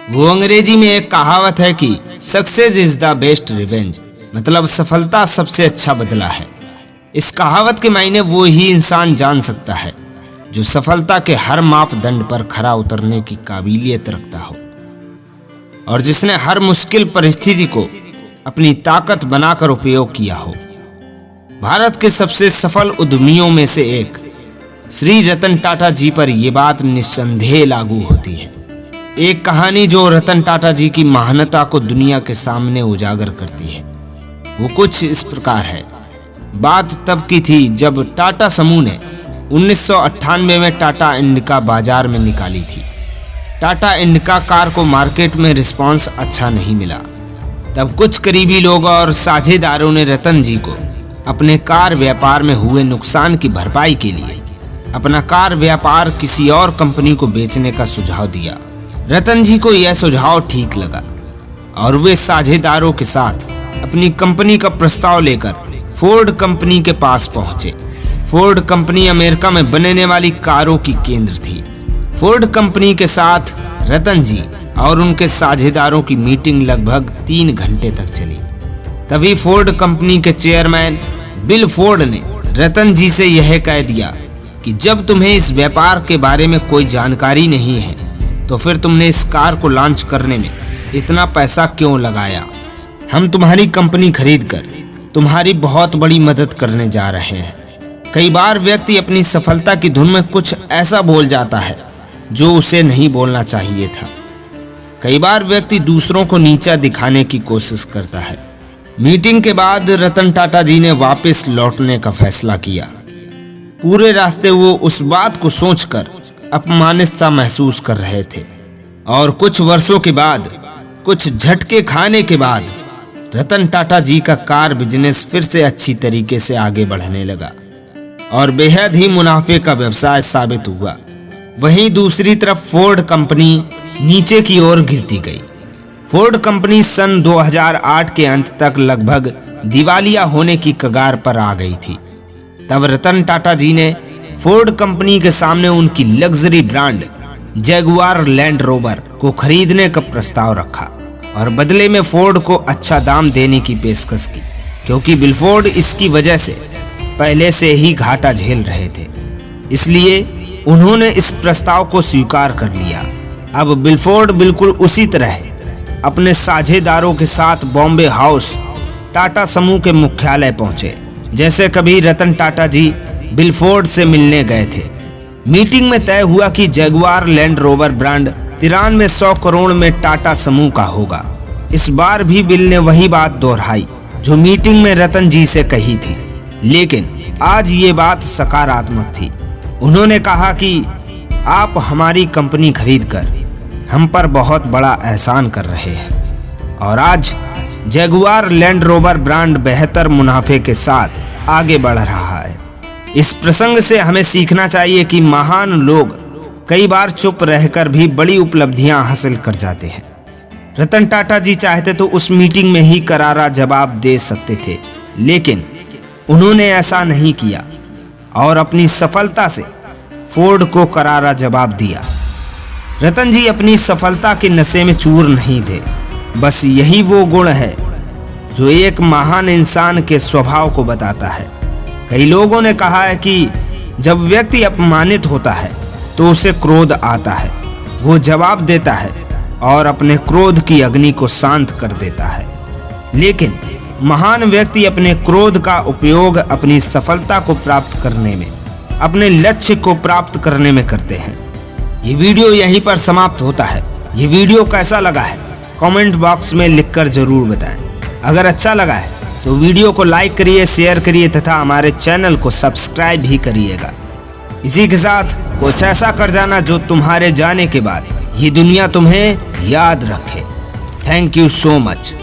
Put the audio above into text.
वो अंग्रेजी में एक कहावत है कि success is the best revenge, मतलब सफलता सबसे अच्छा बदला है। इस कहावत के मायने वो ही इंसान जान सकता है जो सफलता के हर मापदंड पर खरा उतरने की काबिलियत रखता हो और जिसने हर मुश्किल परिस्थिति को अपनी ताकत बनाकर उपयोग किया हो। भारत के सबसे सफल उद्यमियों में से एक श्री रतन टाटा जी पर यह बात निस्संदेह लागू होती है। एक कहानी जो रतन टाटा जी की महानता को दुनिया के सामने उजागर करती है वो कुछ इस प्रकार है। बात तब की थी जब टाटा समूह ने 1998 में टाटा इंडिका बाजार में निकाली थी। टाटा इंडिका कार को मार्केट में रिस्पांस अच्छा नहीं मिला। तब कुछ करीबी लोग और साझेदारों ने रतन जी को अपने कार व्यापार में हुए नुकसान की भरपाई के लिए अपना कार व्यापार किसी और कंपनी को बेचने का सुझाव दिया। रतन जी को यह सुझाव ठीक लगा और वे साझेदारों के साथ अपनी कंपनी का प्रस्ताव लेकर फोर्ड कंपनी के पास पहुंचे। फोर्ड कंपनी अमेरिका में बनने वाली कारों की केंद्र थी। फोर्ड कंपनी के साथ रतन जी और उनके साझेदारों की मीटिंग लगभग 3 घंटे तक चली। तभी फोर्ड कंपनी के चेयरमैन बिल फोर्ड ने रतन जी से यह कह दिया कि जब तुम्हें इस व्यापार के बारे में कोई जानकारी नहीं है तो फिर तुमने इस कार को लॉन्च करने में इतना पैसा क्यों लगाया। हम तुम्हारी कंपनी खरीदकर तुम्हारी बहुत बड़ी मदद करने जा रहे हैं। कई बार व्यक्ति अपनी सफलता की धुन में कुछ ऐसा बोल जाता है जो उसे नहीं बोलना चाहिए था। कई बार व्यक्ति दूसरों को नीचा दिखाने की कोशिश करता है। मीटिंग के बाद रतन टाटा जी ने वापस लौटने का फैसला किया। पूरे रास्ते वो उस बात को सोचकर अपमानित सा महसूस कर रहे थे और कुछ वर्षों के बाद, कुछ झटके खाने के बाद रतन टाटा जी का कार बिजनेस फिर से अच्छी तरीके से आगे बढ़ने लगा और बेहद ही मुनाफे का व्यवसाय साबित हुआ। वहीं दूसरी तरफ फोर्ड कंपनी नीचे की ओर गिरती गई। फोर्ड कंपनी सन 2008 के अंत तक लगभग दिवालिया होने की कगार पर आ गई थी। तब रतन टाटा जी ने फोर्ड कंपनी के सामने उनकी luxury brand Jaguar land rover को खरीदने का प्रस्ताव रखा और बदले में फोर्ड को अच्छा दाम देने की पेशकश की, क्योंकि बिलफोर्ड इसकी वजह से पहले से ही घाटा झेल रहे थे। इसलिए उन्होंने इस प्रस्ताव को स्वीकार कर लिया। अब बिलफोर्ड बिल्कुल उसी तरह अपने साझेदारों के साथ बॉम्बे हाउस टाटा समूह के मुख्यालय पहुंचे जैसे कभी रतन टाटा जी बिलफोर्ड से मिलने गए थे। मीटिंग में तय हुआ कि Jaguar land rover brand 9300 crore में टाटा समूह का होगा। इस बार भी बिल ने वही बात दोहराई जो मीटिंग में रतन जी से कही थी, लेकिन आज ये बात सकारात्मक थी। उन्होंने कहा कि आप हमारी कंपनी खरीदकर हम पर बहुत बड़ा एहसान कर रहे हैं और आज जैगुआर लैंड रोवर ब्रांड बेहतर मुनाफे के साथ आगे बढ़ रहा है। इस प्रसंग से हमें सीखना चाहिए कि महान लोग कई बार चुप रहकर भी बड़ी उपलब्धियां हासिल कर जाते हैं। रतन टाटा जी चाहते तो उस मीटिंग में ही करारा जवाब दे सकते थे, लेकिन उन्होंने ऐसा नहीं किया और अपनी सफलता से फोर्ड को करारा जवाब दिया। रतन जी अपनी सफलता के नशे में चूर नहीं थे। बस यही वो गुण है जो एक महान इंसान के स्वभाव को बताता है। कई लोगों ने कहा है कि जब व्यक्ति अपमानित होता है तो उसे क्रोध आता है। वो जवाब देता है और अपने क्रोध की अग्नि को शांत कर देता है, लेकिन महान व्यक्ति अपने क्रोध का उपयोग अपनी सफलता को प्राप्त करने में, अपने लक्ष्य को प्राप्त करने में करते हैं। ये वीडियो यहीं पर समाप्त होता है। ये वीडियो कैसा लगा है कमेंट बॉक्स में लिखकर जरूर बताएं। अगर अच्छा लगा है तो वीडियो को लाइक करिए, शेयर करिए तथा हमारे चैनल को सब्सक्राइब भी करिएगा। इसी के साथ कुछ ऐसा कर जाना जो तुम्हारे जाने के बाद ये दुनिया तुम्हें याद रखे। Thank you so much.